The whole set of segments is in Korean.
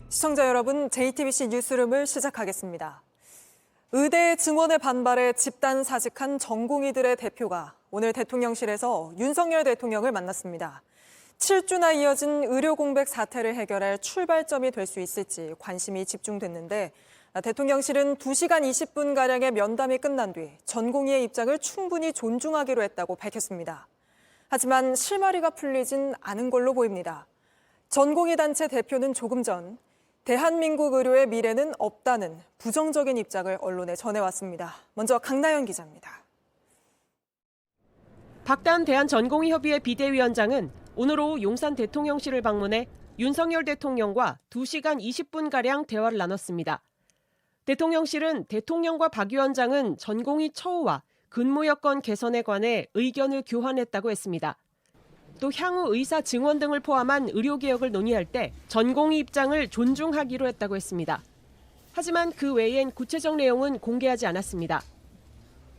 시청자 여러분, JTBC 뉴스룸을 시작하겠습니다. 의대 증원의 반발에 집단 사직한 전공의들의 대표가 오늘 대통령실에서 윤석열 대통령을 만났습니다. 7주나 이어진 의료 공백 사태를 해결할 출발점이 될 수 있을지 관심이 집중됐는데 대통령실은 2시간 20분가량의 면담이 끝난 뒤 전공의의 입장을 충분히 존중하기로 했다고 밝혔습니다. 하지만 실마리가 풀리진 않은 걸로 보입니다. 전공의 단체 대표는 조금 전 대한민국 의료의 미래는 없다는 부정적인 입장을 언론에 전해왔습니다. 먼저 강나연 기자입니다. 박단 대한전공의협의회 비대위원장은 오늘 오후 용산 대통령실을 방문해 윤석열 대통령과 2시간 20분가량 대화를 나눴습니다. 대통령실은 대통령과 박 위원장은 전공의 처우와 근무 여건 개선에 관해 의견을 교환했다고 했습니다. 또 향후 의사 증원 등을 포함한 의료개혁을 논의할 때 전공의 입장을 존중하기로 했다고 했습니다. 하지만 그 외엔 구체적 내용은 공개하지 않았습니다.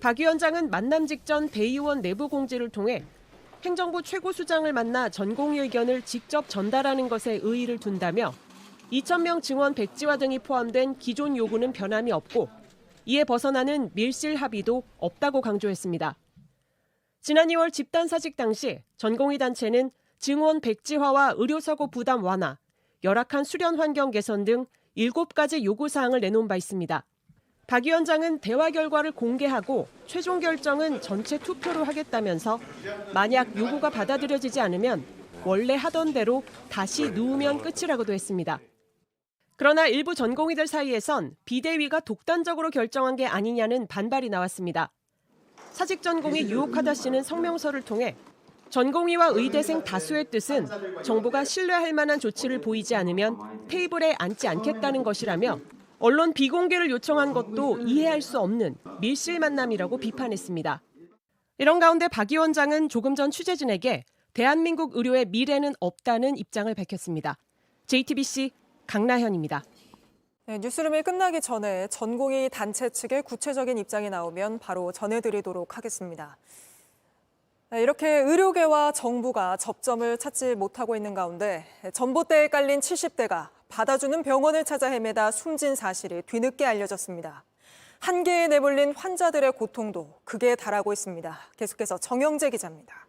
박 위원장은 만남 직전 대의원 내부 공지를 통해 행정부 최고수장을 만나 전공의 의견을 직접 전달하는 것에 의의를 둔다며 2,000명 증원 백지화 등이 포함된 기존 요구는 변함이 없고 이에 벗어나는 밀실 합의도 없다고 강조했습니다. 지난 2월 집단 사직 당시 전공의 단체는 증원 백지화와 의료사고 부담 완화, 열악한 수련 환경 개선 등 7가지 요구사항을 내놓은 바 있습니다. 박 위원장은 대화 결과를 공개하고 최종 결정은 전체 투표로 하겠다면서 만약 요구가 받아들여지지 않으면 원래 하던 대로 다시 누우면 끝이라고도 했습니다. 그러나 일부 전공의들 사이에선 비대위가 독단적으로 결정한 게 아니냐는 반발이 나왔습니다. 사직 전공의 유혹하다 씨는 성명서를 통해 전공의와 의대생 다수의 뜻은 정부가 신뢰할 만한 조치를 보이지 않으면 테이블에 앉지 않겠다는 것이라며 언론 비공개를 요청한 것도 이해할 수 없는 밀실 만남이라고 비판했습니다. 이런 가운데 박 위원장은 조금 전 취재진에게 대한민국 의료의 미래는 없다는 입장을 밝혔습니다. JTBC 강나현입니다. 네, 뉴스룸이 끝나기 전에 전공의 단체 측의 구체적인 입장이 나오면 바로 전해드리도록 하겠습니다. 네, 이렇게 의료계와 정부가 접점을 찾지 못하고 있는 가운데 전봇대에 깔린 70대가 받아주는 병원을 찾아 헤매다 숨진 사실이 뒤늦게 알려졌습니다. 한계에 내몰린 환자들의 고통도 극에 달하고 있습니다. 계속해서 정영재 기자입니다.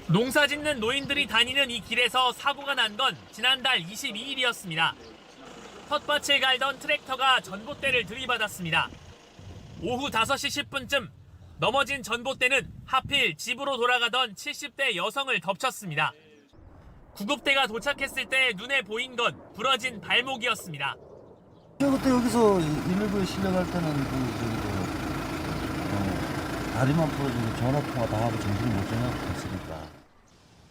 농사 짓는 노인들이 다니는 이 길에서 사고가 난 건 지난달 22일이었습니다. 텃밭을 갈던 트랙터가 전봇대를 들이받았습니다. 오후 5시 10분쯤 넘어진 전봇대는 하필 집으로 돌아가던 70대 여성을 덮쳤습니다. 구급대가 도착했을 때 눈에 보인 건 부러진 발목이었습니다. 그때 여기서 119에 실려갈 때는 다리만 부러지고 전화통화 다 하고 정신을 못 차렸으니까.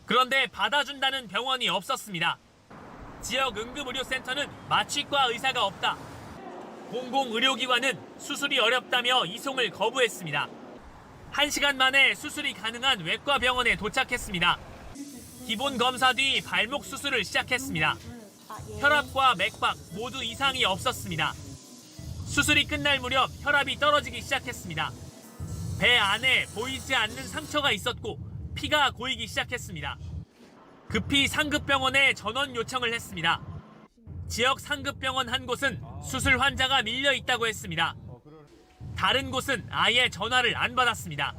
그런데 받아준다는 병원이 없었습니다. 지역 응급의료센터는 마취과 의사가 없다. 공공의료기관은 수술이 어렵다며 이송을 거부했습니다. 1시간 만에 수술이 가능한 외과병원에 도착했습니다. 기본 검사 뒤 발목 수술을 시작했습니다. 혈압과 맥박 모두 이상이 없었습니다. 수술이 끝날 무렵 혈압이 떨어지기 시작했습니다. 배 안에 보이지 않는 상처가 있었고 피가 고이기 시작했습니다. 급히 상급병원에 전원 요청을 했습니다. 지역 상급병원 한 곳은 수술 환자가 밀려 있다고 했습니다. 다른 곳은 아예 전화를 안 받았습니다.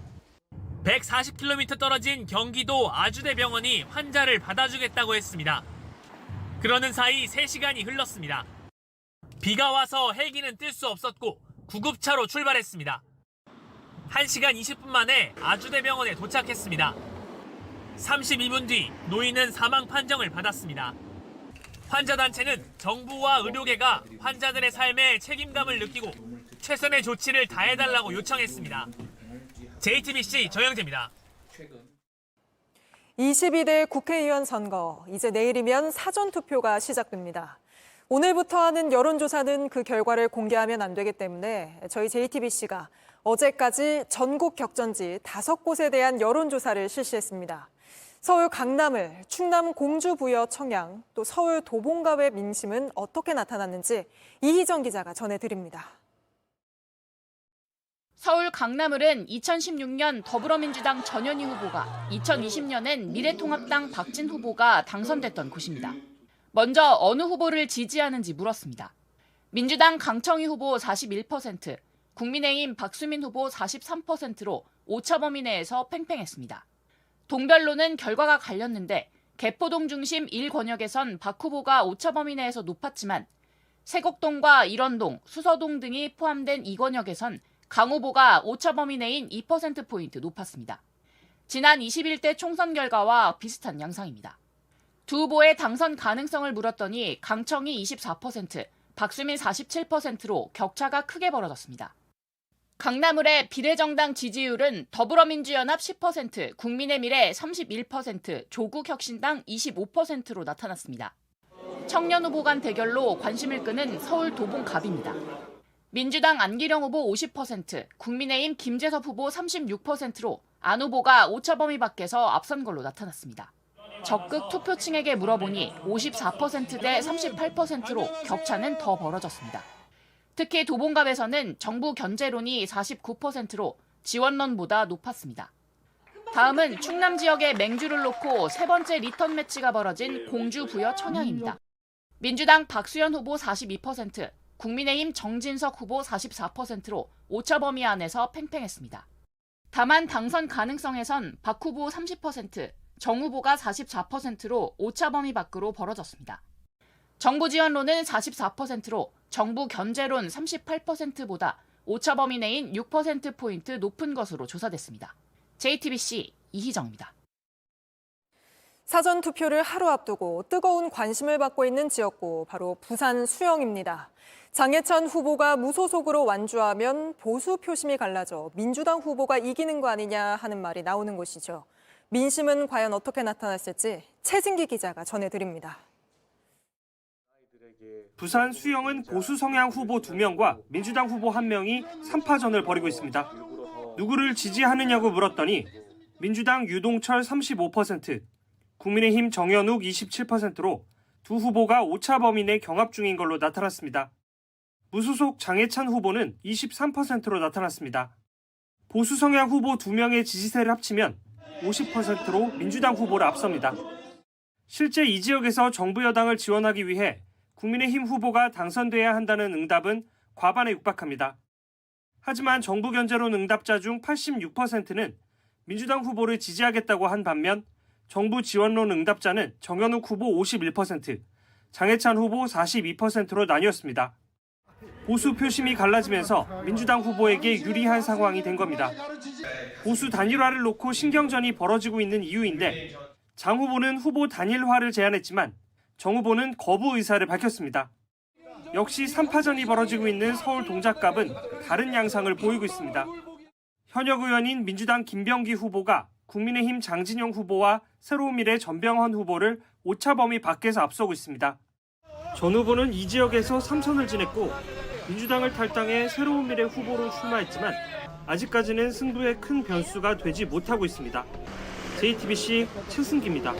140km 떨어진 경기도 아주대병원이 환자를 받아주겠다고 했습니다. 그러는 사이 3시간이 흘렀습니다. 비가 와서 헬기는 뜰 수 없었고 구급차로 출발했습니다. 1시간 20분 만에 아주대병원에 도착했습니다. 32분 뒤 노인은 사망 판정을 받았습니다. 환자단체는 정부와 의료계가 환자들의 삶에 책임감을 느끼고 최선의 조치를 다해달라고 요청했습니다. JTBC 정영재입니다. 22대 국회의원 선거, 이제 내일이면 사전투표가 시작됩니다. 오늘부터 하는 여론조사는 그 결과를 공개하면 안 되기 때문에 저희 JTBC가 어제까지 전국 격전지 5곳에 대한 여론조사를 실시했습니다. 서울 강남을, 충남 공주 부여 청양, 또 서울 도봉갑의 민심은 어떻게 나타났는지 이희정 기자가 전해드립니다. 서울 강남을은 2016년 더불어민주당 전현희 후보가, 2020년엔 미래통합당 박진 후보가 당선됐던 곳입니다. 먼저 어느 후보를 지지하는지 물었습니다. 민주당 강청희 후보 41%, 국민의힘 박수민 후보 43%로 오차범위 내에서 팽팽했습니다. 동별로는 결과가 갈렸는데 개포동 중심 1권역에선 박 후보가 오차범위 내에서 높았지만 세곡동과 일원동, 수서동 등이 포함된 2권역에선 강 후보가 오차범위 내인 2%포인트 높았습니다. 지난 21대 총선 결과와 비슷한 양상입니다. 두 후보의 당선 가능성을 물었더니 강청이 24%, 박수민 47%로 격차가 크게 벌어졌습니다. 강남을의 비례정당 지지율은 더불어민주연합 10%, 국민의미래 31%, 조국혁신당 25%로 나타났습니다. 청년 후보 간 대결로 관심을 끄는 서울 도봉갑입니다. 민주당 안기령 후보 50%, 국민의힘 김재섭 후보 36%로 안 후보가 오차범위 밖에서 앞선 걸로 나타났습니다. 적극 투표층에게 물어보니 54%대 38%로 격차는 더 벌어졌습니다. 특히 도봉갑에서는 정부 견제론이 49%로 지원론보다 높았습니다. 다음은 충남 지역의 맹주를 놓고 세 번째 리턴 매치가 벌어진 공주 부여 천양입니다. 민주당 박수현 후보 42%, 국민의힘 정진석 후보 44%로 오차범위 안에서 팽팽했습니다. 다만 당선 가능성에선 박 후보 30%, 정 후보가 44%로 오차범위 밖으로 벌어졌습니다. 정부 지원론은 44%로 정부 견제론 38%보다 오차범위 내인 6%포인트 높은 것으로 조사됐습니다. JTBC 이희정입니다. 사전 투표를 하루 앞두고 뜨거운 관심을 받고 있는 지역구, 바로 부산 수영입니다. 장해찬 후보가 무소속으로 완주하면 보수 표심이 갈라져 민주당 후보가 이기는 거 아니냐 하는 말이 나오는 곳이죠. 민심은 과연 어떻게 나타났을지 최진기 기자가 전해드립니다. 부산 수영은 보수 성향 후보 2명과 민주당 후보 1명이 3파전을 벌이고 있습니다. 누구를 지지하느냐고 물었더니 민주당 유동철 35%, 국민의힘 정현욱 27%로 두 후보가 오차범위 내 경합 중인 걸로 나타났습니다. 무소속 장해찬 후보는 23%로 나타났습니다. 보수 성향 후보 2명의 지지세를 합치면 50%로 민주당 후보를 앞섭니다. 실제 이 지역에서 정부 여당을 지원하기 위해 국민의힘 후보가 당선돼야 한다는 응답은 과반에 육박합니다. 하지만 정부 견제론 응답자 중 86%는 민주당 후보를 지지하겠다고 한 반면 정부 지원론 응답자는 정현욱 후보 51%, 장해찬 후보 42%로 나뉘었습니다. 보수 표심이 갈라지면서 민주당 후보에게 유리한 상황이 된 겁니다. 보수 단일화를 놓고 신경전이 벌어지고 있는 이유인데 장 후보는 후보 단일화를 제안했지만 정 후보는 거부 의사를 밝혔습니다. 역시 3파전이 벌어지고 있는 서울 동작갑은 다른 양상을 보이고 있습니다. 현역 의원인 민주당 김병기 후보가 국민의힘 장진영 후보와 새로운미래 전병헌 후보를 오차범위 밖에서 앞서고 있습니다. 전 후보는 이 지역에서 3선을 지냈고 민주당을 탈당해 새로운미래 후보로 출마했지만 아직까지는 승부에 큰 변수가 되지 못하고 있습니다. JTBC 최승기입니다.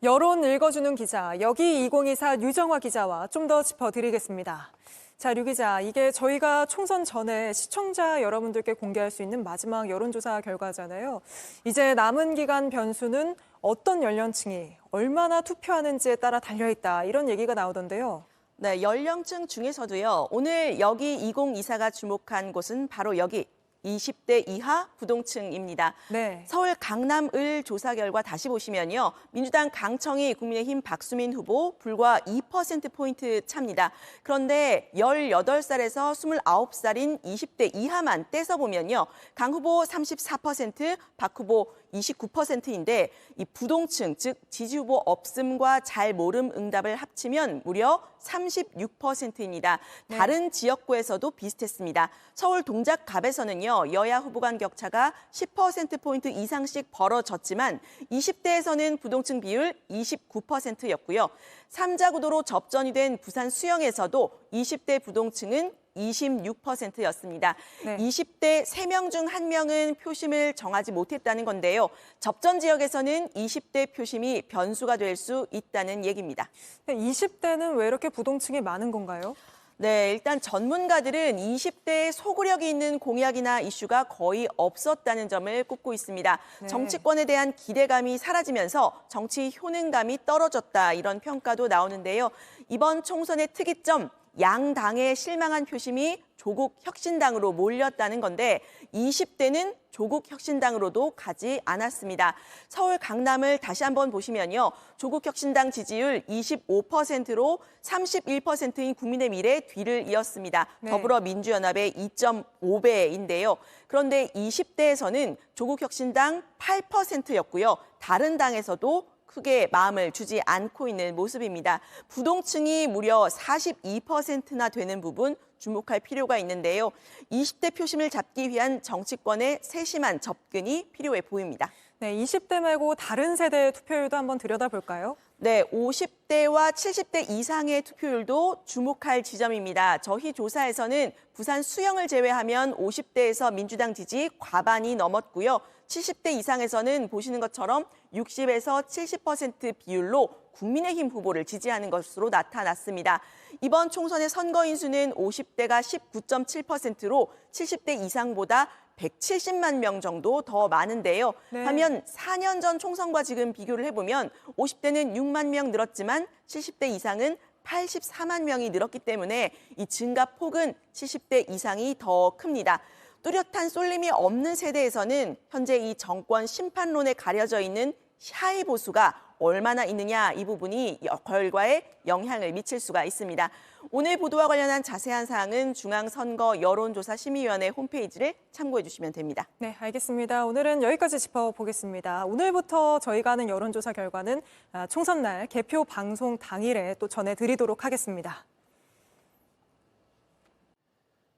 여론 읽어주는 기자, 여기 2024 류정화 기자와 좀 더 짚어드리겠습니다. 자, 류 기자, 이게 저희가 총선 전에 시청자 여러분들께 공개할 수 있는 마지막 여론조사 결과잖아요. 이제 남은 기간 변수는 어떤 연령층이 얼마나 투표하는지에 따라 달려있다, 이런 얘기가 나오던데요. 네, 연령층 중에서도요. 오늘 여기 2024가 주목한 곳은 바로 여기 20대 이하 부동층입니다. 네. 서울 강남을 조사 결과 다시 보시면요. 민주당 강청희, 국민의힘 박수민 후보 불과 2%포인트 차입니다. 그런데 18살에서 29살인 20대 이하만 떼서 보면요. 강 후보 34%, 박 후보 29%인데 이 부동층, 즉 지지 후보 없음과 잘 모름 응답을 합치면 무려 36%입니다. 네. 다른 지역구에서도 비슷했습니다. 서울 동작갑에서는요. 여야 후보 간 격차가 10%포인트 이상씩 벌어졌지만 20대에서는 부동층 비율 29%였고요. 3자 구도로 접전이 된 부산 수영에서도 20대 부동층은 26%였습니다. 네. 20대 3명 중 1명은 표심을 정하지 못했다는 건데요. 접전 지역에서는 20대 표심이 변수가 될 수 있다는 얘기입니다. 20대는 왜 이렇게 부동층이 많은 건가요? 네, 일단 전문가들은 20대에 소구력이 있는 공약이나 이슈가 거의 없었다는 점을 꼽고 있습니다. 네. 정치권에 대한 기대감이 사라지면서 정치 효능감이 떨어졌다, 이런 평가도 나오는데요. 이번 총선의 특이점, 양당의 실망한 표심이 조국 혁신당으로 몰렸다는 건데 20대는 조국 혁신당으로도 가지 않았습니다. 서울 강남을 다시 한번 보시면요. 조국 혁신당 지지율 25%로 31%인 국민의 미래 뒤를 이었습니다. 네. 더불어민주연합의 2.5배인데요. 그런데 20대에서는 조국 혁신당 8%였고요. 다른 당에서도 크게 마음을 주지 않고 있는 모습입니다. 부동층이 무려 42%나 되는 부분 주목할 필요가 있는데요. 20대 표심을 잡기 위한 정치권의 세심한 접근이 필요해 보입니다. 네, 20대 말고 다른 세대의 투표율도 한번 들여다볼까요? 네, 50대와 70대 이상의 투표율도 주목할 지점입니다. 저희 조사에서는 부산 수영을 제외하면 50대에서 민주당 지지 과반이 넘었고요. 70대 이상에서는 보시는 것처럼 60에서 70% 비율로 국민의힘 후보를 지지하는 것으로 나타났습니다. 이번 총선의 선거인 수는 50대가 19.7%로 70대 이상보다 170만 명 정도 더 많은데요. 네. 반면 4년 전 총선과 지금 비교를 해보면 50대는 6만 명 늘었지만 70대 이상은 84만 명이 늘었기 때문에 이 증가 폭은 70대 이상이 더 큽니다. 뚜렷한 쏠림이 없는 세대에서는 현재 이 정권 심판론에 가려져 있는 샤이 보수가 얼마나 있느냐, 이 부분이 결과에 영향을 미칠 수가 있습니다. 오늘 보도와 관련한 자세한 사항은 중앙선거 여론조사심의위원회 홈페이지를 참고해 주시면 됩니다. 네, 알겠습니다. 오늘은 여기까지 짚어보겠습니다. 오늘부터 저희가 하는 여론조사 결과는 총선 날 개표 방송 당일에 또 전해드리도록 하겠습니다.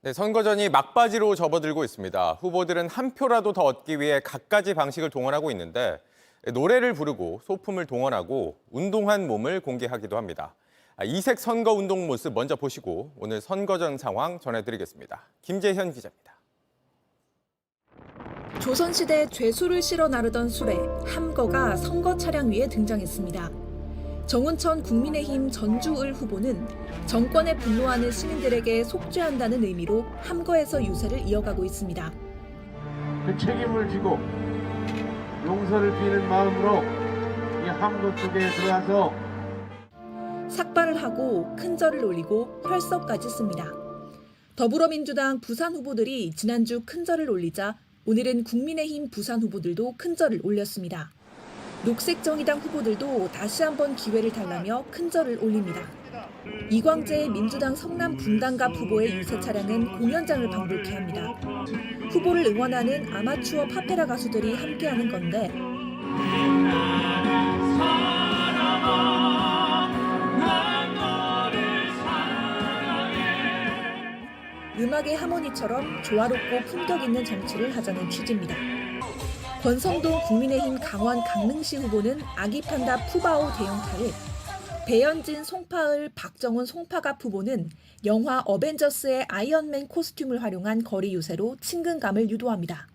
네, 선거전이 막바지로 접어들고 있습니다. 후보들은 한 표라도 더 얻기 위해 갖가지 방식을 동원하고 있는데 노래를 부르고 소품을 동원하고 운동한 몸을 공개하기도 합니다. 이색 선거운동 모습 먼저 보시고 오늘 선거전 상황 전해드리겠습니다. 김재현 기자입니다. 조선시대 죄수를 실어 나르던 수레 함거가 선거 차량 위에 등장했습니다. 정운천 국민의힘 전주을 후보는 정권에 분노하는 시민들에게 속죄한다는 의미로 함거에서 유세를 이어가고 있습니다. 그 책임을 지고 용서를 비는 마음으로 이 함거 속에 들어가서 삭발을 하고 큰 절을 올리고 혈서까지 씁니다. 더불어민주당 부산 후보들이 지난주 큰 절을 올리자 오늘은 국민의힘 부산 후보들도 큰 절을 올렸습니다. 녹색정의당 후보들도 다시 한번 기회를 달라며 큰 절을 올립니다. 이광재 민주당 성남 분당갑 후보의 유세 차량은 공연장을 방불케 합니다. 후보를 응원하는 아마추어 파페라 가수들이 함께하는 건데 음악의 하모니처럼 조화롭고 품격 있는 정치를 하자는 취지입니다. 권성동 국민의힘 강원 강릉시 후보는 아기 판다 푸바오 대형타를, 배현진 송파을 박정훈 송파갑 후보는 영화 어벤져스의 아이언맨 코스튬을 활용한 거리 유세로 친근감을 유도합니다.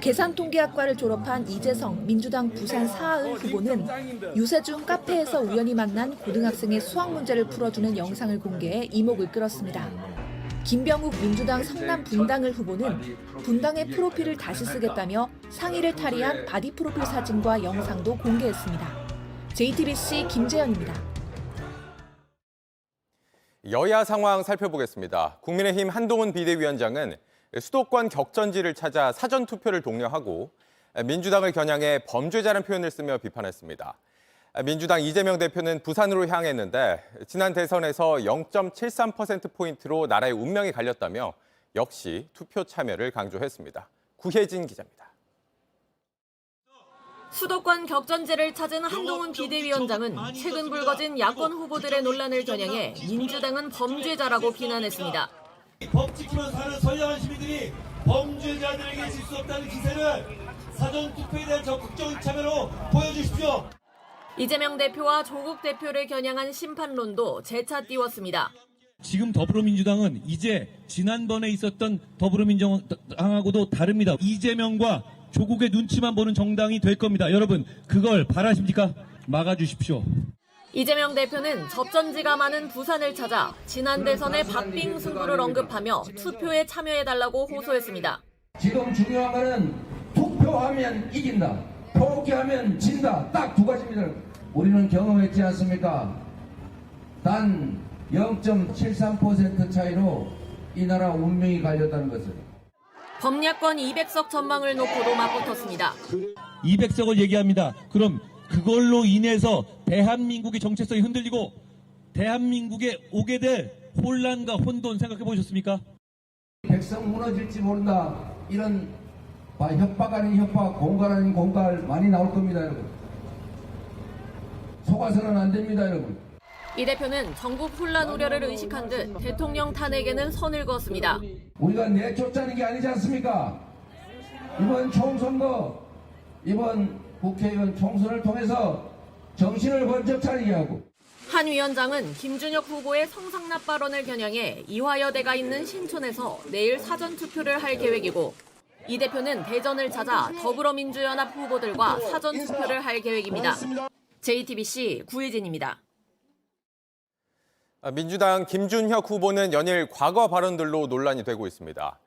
계산통계학과를 졸업한 이재성 민주당 부산 사하을 후보는 유세 중 카페에서 우연히 만난 고등학생의 수학 문제를 풀어주는 영상을 공개해 이목을 끌었습니다. 김병욱 민주당 성남 분당을 후보는 분당의 프로필을 다시 쓰겠다며 상의를 탈의한 바디 프로필 사진과 영상도 공개했습니다. JTBC 김재현입니다. 여야 상황 살펴보겠습니다. 국민의힘 한동훈 비대위원장은 수도권 격전지를 찾아 사전투표를 독려하고 민주당을 겨냥해 범죄자라는 표현을 쓰며 비판했습니다. 민주당 이재명 대표는 부산으로 향했는데 지난 대선에서 0.73%포인트로 나라의 운명이 갈렸다며 역시 투표 참여를 강조했습니다. 구혜진 기자입니다. 수도권 격전지를 찾은 한동훈 비대위원장은 최근 불거진 야권 후보들의 논란을 겨냥해 민주당은 범죄자라고 비난했습니다. 법 지키며 사는 선량한 시민들이 범죄자들에게 질 수 없다는 기세를 사전투표에 대한 적극적인 참여로 보여주십시오. 이재명 대표와 조국 대표를 겨냥한 심판론도 재차 띄웠습니다. 지금 더불어민주당은 이제 지난번에 있었던 더불어민주당하고도 다릅니다. 이재명과 조국의 눈치만 보는 정당이 될 겁니다. 여러분, 그걸 바라십니까? 막아주십시오. 이재명 대표는 접전지가 많은 부산을 찾아 지난 대선의 박빙 승부를 언급하며 투표에 참여해달라고 호소했습니다. 지금 중요한 거는 투표하면 이긴다, 포기하면 진다. 딱 두 가지입니다. 우리는 경험했지 않습니까? 단 0.73% 차이로 이 나라 운명이 갈렸다는 것을. 범야권 200석 전망을 놓고도 맞붙었습니다. 200석을 얘기합니다. 그럼 그걸로 인해서 대한민국의 정체성이 흔들리고 대한민국에 오게 될 혼란과 혼돈 생각해 보셨습니까? 백성 무너질지 모른다. 이런 협박 아닌 협박, 공갈 아닌 공갈 많이 나올 겁니다, 여러분. 속아서는 안 됩니다, 여러분. 이 대표는 전국 혼란 우려를 의식한 듯 대통령 탄핵에는 선을 그었습니다. 우리가 내쫓자는 게 아니지 않습니까? 이번 총선거, 이번 국회의원 총선을 통해서 정신을 번쩍 차리게 하고. 한 위원장은 김준혁 후보의 성상납 발언을 겨냥해 이화여대가 있는 신촌에서 내일 사전투표를 할 계획이고, 이 대표는 대전을 찾아 더불어민주연합 후보들과 사전투표를 할 계획입니다. JTBC 구혜진입니다. 민주당 김준혁 후보는 연일 과거 발언들로 논란이 되고 있습니다.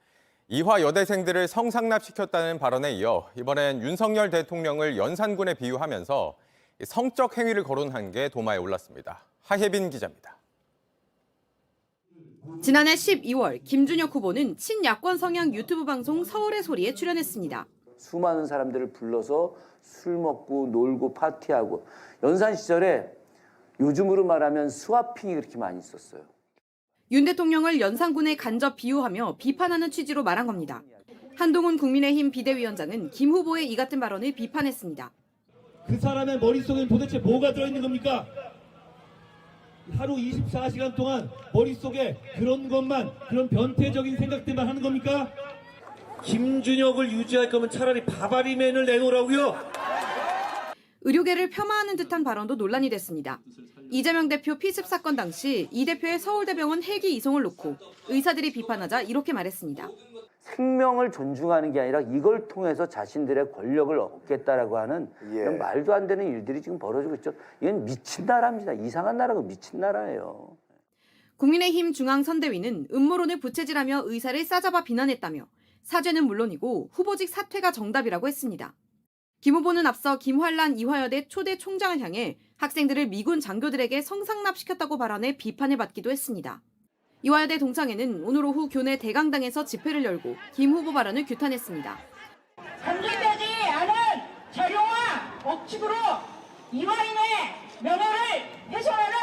이화 여대생들을 성상납시켰다는 발언에 이어 이번엔 윤석열 대통령을 연산군에 비유하면서 성적 행위를 거론한 게 도마에 올랐습니다. 하혜빈 기자입니다. 지난해 12월 김준혁 후보는 친야권 성향 유튜브 방송 서울의 소리에 출연했습니다. 수많은 사람들을 불러서 술 먹고 놀고 파티하고, 연산 시절에 요즘으로 말하면 스와핑이 그렇게 많이 있었어요. 윤 대통령을 연산군에 간접 비유하며 비판하는 취지로 말한 겁니다. 한동훈 국민의힘 비대위원장은 김 후보의 이 같은 발언을 비판했습니다. 그 사람의 머릿속엔 도대체 뭐가 들어있는 겁니까? 하루 24시간 동안 머릿속에 그런 것만, 그런 변태적인 생각들만 하는 겁니까? 김준혁을 유지할 거면 차라리 바바리맨을 내놓으라고요. 의료계를 폄하하는 듯한 발언도 논란이 됐습니다. 이재명 대표 피습 사건 당시 이 대표의 서울대병원 헬기 이송을 놓고 의사들이 비판하자 이렇게 말했습니다. 생명을 존중하는 게 아니라 이걸 통해서 자신들의 권력을 얻겠다라고 하는 이런 말도 안 되는 일들이 지금 벌어지고 있죠. 이건 미친 나라입니다. 이상한 나라고 미친 나라예요. 국민의힘 중앙선대위는 음모론을 부채질하며 의사를 싸잡아 비난했다며 사죄는 물론이고 후보직 사퇴가 정답이라고 했습니다. 김 후보는 앞서 김환란 이화여대 초대 총장을 향해 학생들을 미군 장교들에게 성상납시켰다고 발언해 비판을 받기도 했습니다. 이화여대 동창회는 오늘 오후 교내 대강당에서 집회를 열고 김 후보 발언을 규탄했습니다. 감정되지 않은 자료와 억측으로 이화인의 명예를 훼손하는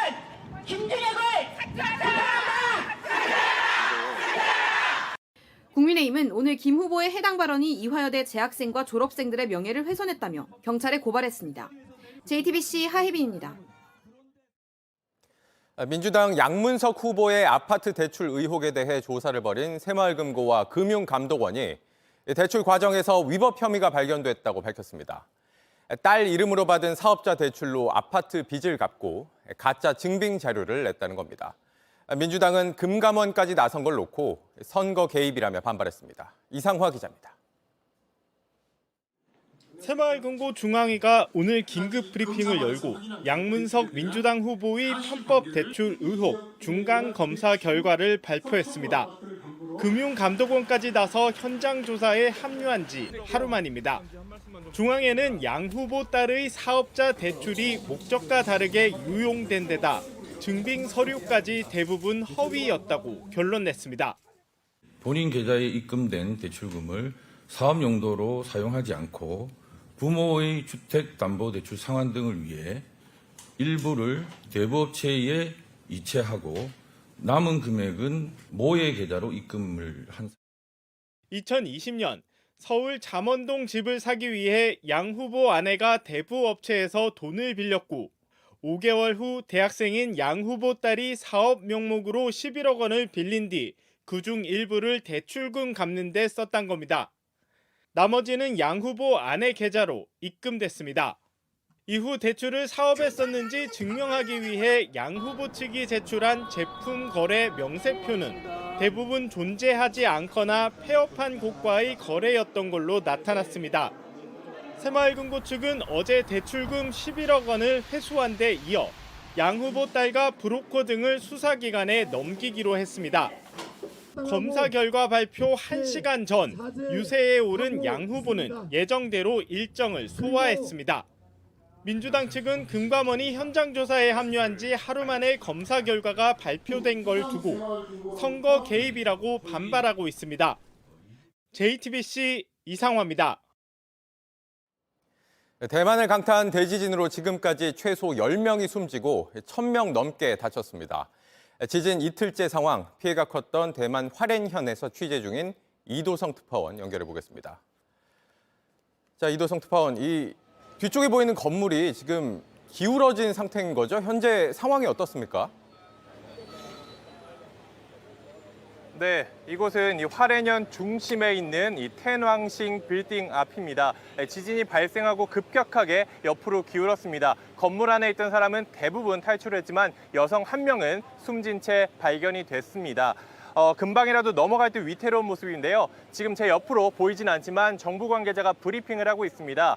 김준혁을 사퇴한다! 국민의힘은 오늘 김 후보의 해당 발언이 이화여대 재학생과 졸업생들의 명예를 훼손했다며 경찰에 고발했습니다. JTBC 하혜빈입니다. 민주당 양문석 후보의 아파트 대출 의혹에 대해 조사를 벌인 새마을금고와 금융감독원이 대출 과정에서 위법 혐의가 발견됐다고 밝혔습니다. 딸 이름으로 받은 사업자 대출로 아파트 빚을 갚고 가짜 증빙 자료를 냈다는 겁니다. 민주당은 금감원까지 나선 걸 놓고 선거 개입이라며 반발했습니다. 이상화 기자입니다. 새마을금고 중앙위가 오늘 긴급 브리핑을 열고 양문석 민주당 후보의 편법 대출 의혹 중간 검사 결과를 발표했습니다. 금융감독원까지 나서 현장 조사에 합류한 지 하루 만입니다. 중앙회는 양 후보 딸의 사업자 대출이 목적과 다르게 유용된 데다 증빙 서류까지 대부분 허위였다고 결론 냈습니다. 본인 계좌에 입금된 대출금을 사업 용도로 사용하지 않고 부모의 주택담보대출 상환 등을 위해 일부를 대부업체에 이체하고 남은 금액은 모의 계좌로 입금을 한. 2020년 서울 잠원동 집을 사기 위해 양 후보 아내가 대부업체에서 돈을 빌렸고 5개월 후 대학생인 양 후보 딸이 사업 명목으로 11억 원을 빌린 뒤 그중 일부를 대출금 갚는 데 썼단 겁니다. 나머지는 양 후보 아내 계좌로 입금됐습니다. 이후 대출을 사업에 썼는지 증명하기 위해 양 후보 측이 제출한 제품 거래 명세표는 대부분 존재하지 않거나 폐업한 곳과의 거래였던 걸로 나타났습니다. 새마을금고 측은 어제 대출금 11억 원을 회수한 데 이어 양 후보 딸과 브로커 등을 수사기관에 넘기기로 했습니다. 검사 결과 발표 1시간 전 유세에 오른 양 후보는 예정대로 일정을 소화했습니다. 민주당 측은 금감원이 현장 조사에 합류한 지 하루 만에 검사 결과가 발표된 걸 두고 선거 개입이라고 반발하고 있습니다. JTBC 이상화입니다. 대만을 강타한 대지진으로 지금까지 최소 10명이 숨지고 1,000명 넘게 다쳤습니다. 지진 이틀째 상황, 피해가 컸던 대만 화롄현에서 취재 중인 이도성 특파원 연결해 보겠습니다. 자, 이도성 특파원, 이 뒤쪽에 보이는 건물이 지금 기울어진 상태인 거죠? 현재 상황이 어떻습니까? 네, 이곳은 이 화롄현 중심에 있는 이 텐왕싱 빌딩 앞입니다. 지진이 발생하고 급격하게 옆으로 기울었습니다. 건물 안에 있던 사람은 대부분 탈출했지만 여성 1명은 숨진 채 발견이 됐습니다. 금방이라도 넘어갈 듯 위태로운 모습인데요. 지금 제 옆으로 보이진 않지만 정부 관계자가 브리핑을 하고 있습니다.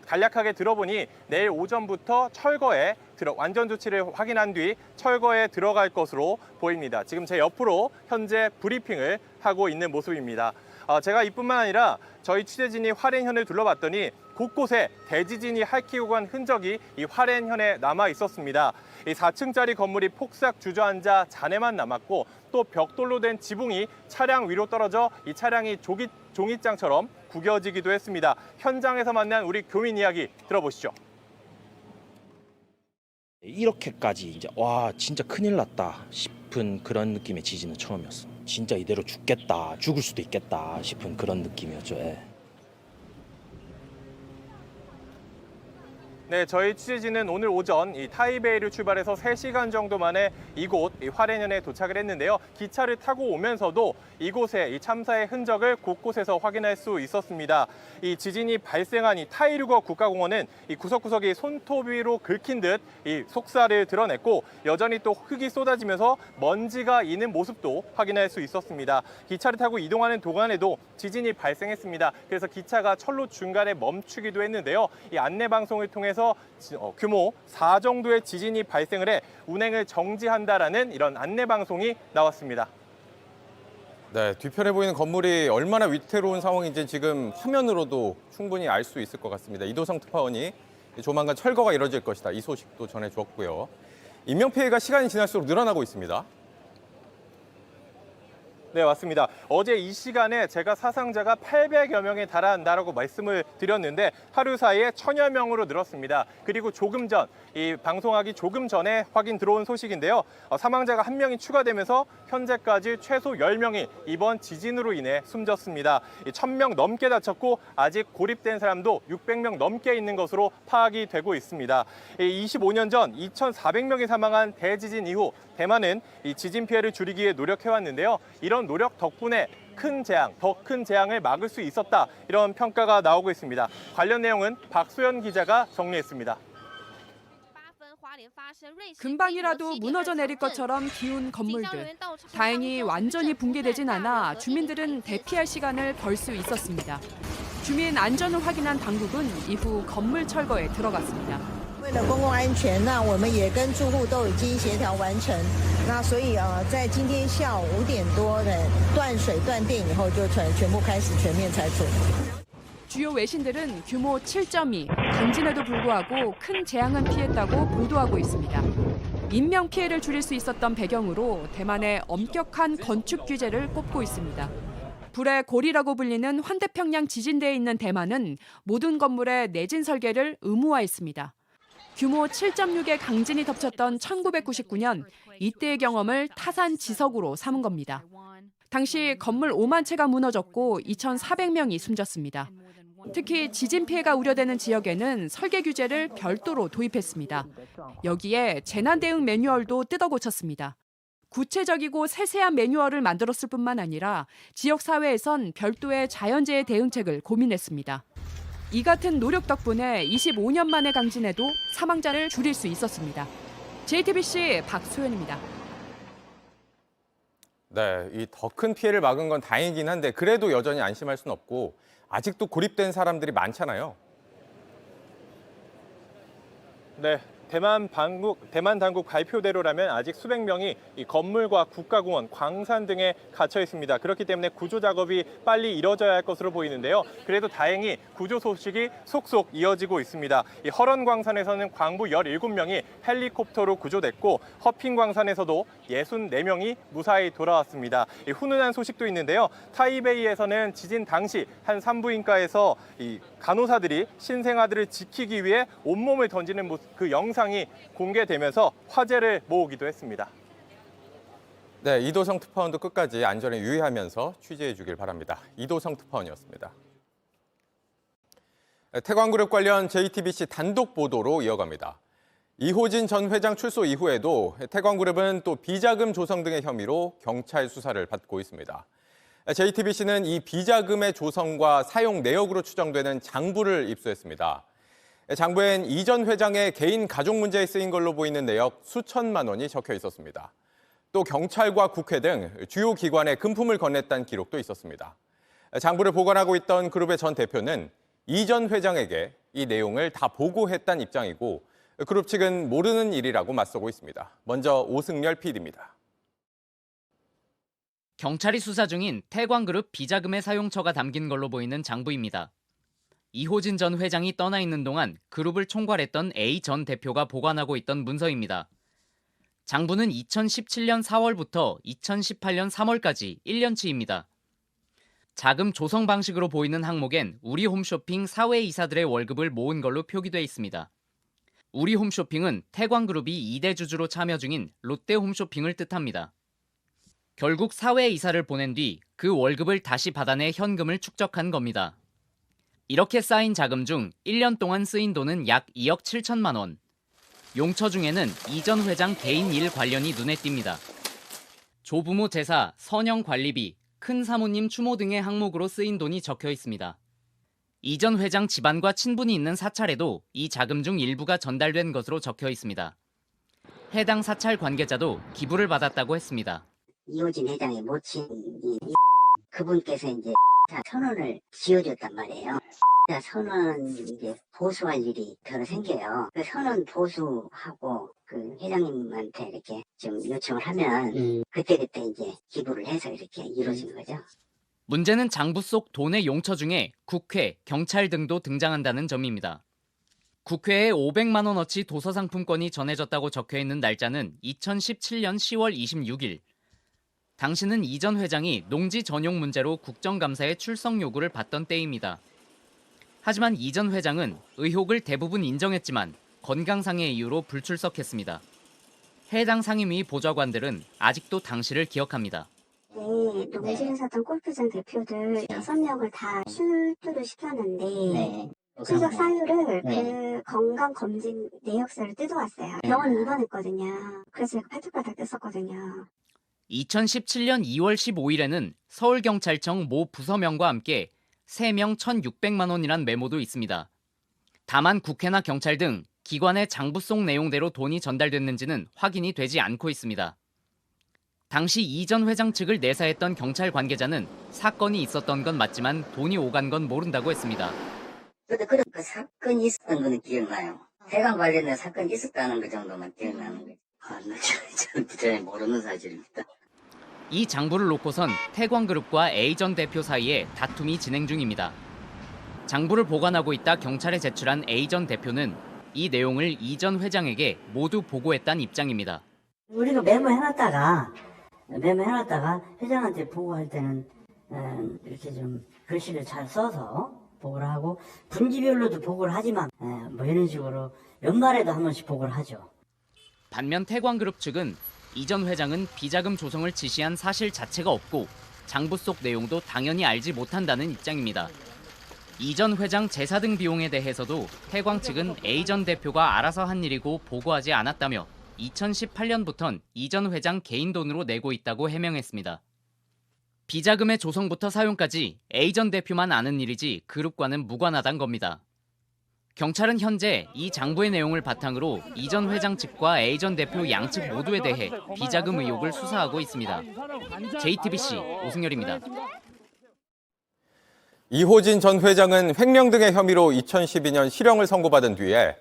간략하게 들어보니 내일 오전부터 철거에 완전 조치를 확인한 뒤 철거에 들어갈 것으로 보입니다. 지금 제 옆으로 현재 브리핑을 하고 있는 모습입니다. 제가 이뿐만 아니라 저희 취재진이 화롄현을 둘러봤더니 곳곳에 대지진이 핥히고 간 흔적이 이 화롄현에 남아 있었습니다. 이 4층짜리 건물이 폭삭 주저앉아 잔해만 남았고 또 벽돌로 된 지붕이 차량 위로 떨어져 이 차량이 종이장처럼 구겨지기도 했습니다. 현장에서 만난 우리 교민 이야기 들어보시죠. 이렇게까지 이제 와 진짜 큰일 났다 싶은 그런 느낌의 지진은 처음이었어. 진짜 이대로 죽겠다, 죽을 수도 있겠다 싶은 그런 느낌이었죠. 예. 네, 저희 취재진은 오늘 오전 이 타이베이를 출발해서 3시간 정도 만에 이곳 화롄현에 도착을 했는데요. 기차를 타고 오면서도 이곳에 이 참사의 흔적을 곳곳에서 확인할 수 있었습니다. 이 지진이 발생한 이 타이르거 국가공원은 이 구석구석이 손톱 위로 긁힌 듯 이 속살을 드러냈고 여전히 또 흙이 쏟아지면서 먼지가 있는 모습도 확인할 수 있었습니다. 기차를 타고 이동하는 동안에도 지진이 발생했습니다. 그래서 기차가 철로 중간에 멈추기도 했는데요. 이 안내 방송을 통해서 규모 4 정도의 지진이 발생을 해 운행을 정지한다라는 이런 안내 방송이 나왔습니다. 네, 뒤편에 보이는 건물이 얼마나 위태로운 상황인지 지금 화면으로도 충분히 알 수 있을 것 같습니다. 이도성 특파원이 조만간 철거가 이뤄질 것이다, 이 소식도 전해주었고요. 인명피해가 시간이 지날수록 늘어나고 있습니다. 네, 맞습니다. 어제 이 시간에 제가 사상자가 800여 명에 달한다라고 말씀을 드렸는데 하루 사이에 1000여 명으로 늘었습니다. 그리고 조금 전, 이 방송하기 조금 전에 확인 들어온 소식인데요. 사망자가 1명이 추가되면서 현재까지 최소 10명이 이번 지진으로 인해 숨졌습니다. 1000명 넘게 다쳤고 아직 고립된 사람도 600명 넘게 있는 것으로 파악이 되고 있습니다. 25년 전 2400명이 사망한 대지진 이후 대만은 이 지진 피해를 줄이기 위해 노력해왔는데요. 이런 노력 덕분에 더 큰 재앙을 막을 수 있었다. 이런 평가가 나오고 있습니다. 관련 내용은 박소연 기자가 정리했습니다. 금방이라도 무너져 내릴 것처럼 기운 건물들. 다행히 완전히 붕괴되진 않아 주민들은 대피할 시간을 벌 수 있었습니다. 주민 안전을 확인한 당국은 이후 건물 철거에 들어갔습니다. 为了公共安全，那我们也跟住户都已经协调完成。那所以在今天下午5点多的断水断电以后，就全部开始全面拆除。 주요 외신들은 규모 7.2, 강진에도 불구하고 큰 재앙은 피했다고 보도하고 있습니다. 인명 피해를 줄일 수 있었던 배경으로 대만의 엄격한 건축 규제를 꼽고 있습니다. 불의 고리라고 불리는 환태평양 지진대에 있는 대만은 모든 건물의 내진 설계를 의무화했습니다. 규모 7.6의 강진이 덮쳤던 1999년 이때의 경험을 타산지석으로 삼은 겁니다. 당시 건물 5만 채가 무너졌고 2,400명이 숨졌습니다. 특히 지진 피해가 우려되는 지역에는 설계 규제를 별도로 도입했습니다. 여기에 재난 대응 매뉴얼도 뜯어 고쳤습니다. 구체적이고 세세한 매뉴얼을 만들었을 뿐만 아니라 지역 사회에선 별도의 자연재해 대응책을 고민했습니다. 이 같은 노력 덕분에 25년 만의 강진에도 사망자를 줄일 수 있었습니다. JTBC 박소연입니다. 네, 이 더 큰 피해를 막은 건 다행이긴 한데 그래도 여전히 안심할 수는 없고 아직도 고립된 사람들이 많잖아요. 네, 대만 당국 발표대로라면 아직 수백 명이 이 건물과 국가공원, 광산 등에 갇혀 있습니다. 그렇기 때문에 구조 작업이 빨리 이뤄져야 할 것으로 보이는데요. 그래도 다행히 구조 소식이 속속 이어지고 있습니다. 이 허런광산에서는 광부 17명이 헬리콥터로 구조됐고 허핑광산에서도 64명이 무사히 돌아왔습니다. 이 훈훈한 소식도 있는데요. 타이베이에서는 지진 당시 한 산부인과에서 이 간호사들이 신생아들을 지키기 위해 온몸을 던지는 그 영상이 공개되면서 화제를 모으기도 했습니다. 네, 이도성 특파원도 끝까지 안전에 유의하면서 취재해 주길 바랍니다. 이도성 특파원이었습니다. 태광그룹 관련 JTBC 단독 보도로 이어갑니다. 이호진 전 회장 출소 이후에도 태광그룹은 또 비자금 조성 등의 혐의로 경찰 수사를 받고 있습니다. JTBC는 이 비자금의 조성과 사용 내역으로 추정되는 장부를 입수했습니다. 장부엔 이 전 회장의 개인 가족 문제에 쓰인 걸로 보이는 내역 수천만 원이 적혀 있었습니다. 또 경찰과 국회 등 주요 기관에 금품을 건넸다는 기록도 있었습니다. 장부를 보관하고 있던 그룹의 전 대표는 이 전 회장에게 이 내용을 다 보고했다는 입장이고 그룹 측은 모르는 일이라고 맞서고 있습니다. 먼저 오승열 PD입니다. 경찰이 수사 중인 태광그룹 비자금의 사용처가 담긴 걸로 보이는 장부입니다. 이호진 전 회장이 떠나 있는 동안 그룹을 총괄했던 A 전 대표가 보관하고 있던 문서입니다. 장부는 2017년 4월부터 2018년 3월까지 1년치입니다. 자금 조성 방식으로 보이는 항목엔 우리 홈쇼핑 사회 이사들의 월급을 모은 걸로 표기돼 있습니다. 우리 홈쇼핑은 태광그룹이 2대 주주로 참여 중인 롯데 홈쇼핑을 뜻합니다. 결국 사회 이사를 보낸 뒤 그 월급을 다시 받아내 현금을 축적한 겁니다. 이렇게 쌓인 자금 중 1년 동안 쓰인 돈은 약 2억 7천만 원. 용처 중에는 이 전 회장 개인 일 관련이 눈에 띕니다. 조부모 제사, 선영 관리비, 큰 사모님 추모 등의 항목으로 쓰인 돈이 적혀 있습니다. 이 전 회장 집안과 친분이 있는 사찰에도 이 자금 중 일부가 전달된 것으로 적혀 있습니다. 해당 사찰 관계자도 기부를 받았다고 했습니다. 이호진 회장의 모친이 그분께서 이제 1,000원을 지어줬단 말이에요. 1,000원 이제 보수할 일이 별로 생겨요. 그 1,000원 보수하고 그 회장님한테 이렇게 좀 요청을 하면 그때그때 이제 기부를 해서 이렇게 이루어진 거죠. 문제는 장부 속 돈의 용처 중에 국회, 경찰 등도 등장한다는 점입니다. 국회에 500만 원어치 도서상품권이 전해졌다고 적혀있는 날짜는 2017년 10월 26일. 당시는 이 전 회장이 농지 전용 문제로 국정감사에 출석 요구를 받던 때입니다. 하지만 이 전 회장은 의혹을 대부분 인정했지만 건강상의 이유로 불출석했습니다. 해당 상임위 보좌관들은 아직도 당시를 기억합니다. 농지에 샀던 골프장 대표들 6명을 다 출두를 시켰는데 출석 사유를 그 건강검진 내역서를 뜯어왔어요. 병원 입원했거든요. 그래서 팔뚝바닥 뗐었거든요. 2017년 2월 15일에는 서울경찰청 모 부서명과 함께 3명 1,600만 원이란 메모도 있습니다. 다만 국회나 경찰 등 기관의 장부 속 내용대로 돈이 전달됐는지는 확인이 되지 않고 있습니다. 당시 이 전 회장 측을 내사했던 경찰 관계자는 사건이 있었던 건 맞지만 돈이 오간 건 모른다고 했습니다. 근데 그 사건이 있었던 거는 기억나요. 태광 관련된 사건이 있었다는 그 정도만 기억나는 거죠. 저는 잘 모르는 사실입니다. 이 장부를 놓고선 태광그룹과 A 전 대표 사이에 다툼이 진행 중입니다. 장부를 보관하고 있다 경찰에 제출한 A 전 대표는 이 내용을 이 전 회장에게 모두 보고했다는 입장입니다. 우리가 메모해놨다가 회장한테 보고할 때는 이렇게 좀 글씨를 잘 써서 보고를 하고 분기별로도 보고를 하지만 뭐 이런 식으로 연말에도 한 번씩 보고를 하죠. 반면 태광그룹 측은 이 전 회장은 비자금 조성을 지시한 사실 자체가 없고 장부 속 내용도 당연히 알지 못한다는 입장입니다. 이 전 회장 제사 등 비용에 대해서도 태광 측은 A 전 대표가 알아서 한 일이고 보고하지 않았다며 2018년부턴 이 전 회장 개인 돈으로 내고 있다고 해명했습니다. 비자금의 조성부터 사용까지 A 전 대표만 아는 일이지 그룹과는 무관하단 겁니다. 경찰은 현재 이 장부의 내용을 바탕으로 이 전 회장 측과 A 전 대표 양측 모두에 대해 비자금 의혹을 수사하고 있습니다. JTBC 오승열입니다. 이호진 전 회장은 횡령 등의 혐의로 2012년 실형을 선고받은 뒤에